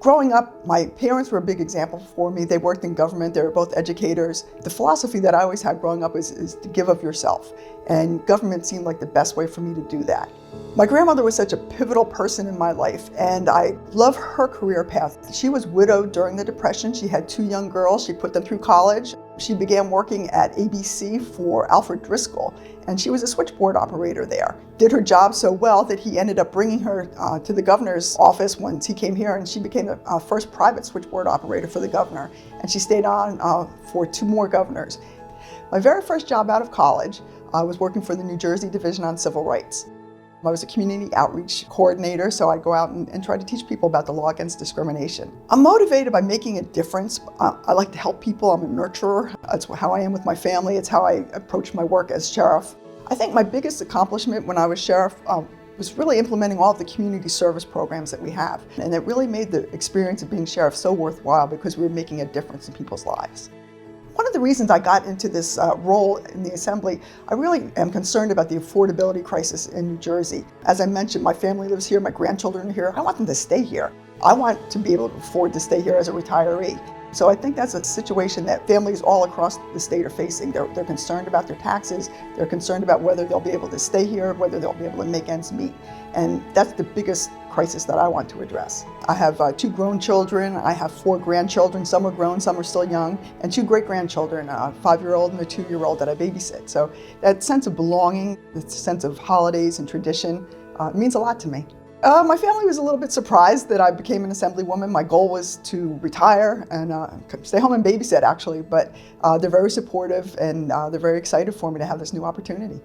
Growing up, my parents were a big example for me. They worked in government, they were both educators. The philosophy that I always had growing up is to give of yourself, and government seemed like the best way for me to do that. My grandmother was such a pivotal person in my life, and I love her career path. She was widowed during the Depression. She had 2 young girls. She put them through college. She began working at ABC for Alfred Driscoll, and she was a switchboard operator there. Did her job so well that he ended up bringing her to the governor's office once he came here, and she became the first private switchboard operator for the governor. And she stayed on for 2 more governors. My very first job out of college, I was working for the New Jersey Division on Civil Rights. I was a community outreach coordinator, so I'd go out and try to teach people about the law against discrimination. I'm motivated by making a difference. I like to help people. I'm a nurturer. That's how I am with my family. It's how I approach my work as sheriff. I think my biggest accomplishment when I was sheriff was really implementing all of the community service programs that we have. And it really made the experience of being sheriff so worthwhile because we were making a difference in people's lives. One of the reasons I got into this role in the Assembly, I really am concerned about the affordability crisis in New Jersey. As I mentioned, my family lives here, my grandchildren are here. I want them to stay here. I want to be able to afford to stay here as a retiree. So I think that's a situation that families all across the state are facing. They're concerned about their taxes. They're concerned about whether they'll be able to stay here, whether they'll be able to make ends meet. And that's the biggest crisis that I want to address. I have 2 grown children. I have 4 grandchildren. Some are grown, some are still young, and 2 great-grandchildren, a 5-year-old and a 2-year-old that I babysit. So that sense of belonging, the sense of holidays and tradition means a lot to me. My family was a little bit surprised that I became an Assemblywoman. My goal was to retire and stay home and babysit, actually, but they're very supportive and they're very excited for me to have this new opportunity.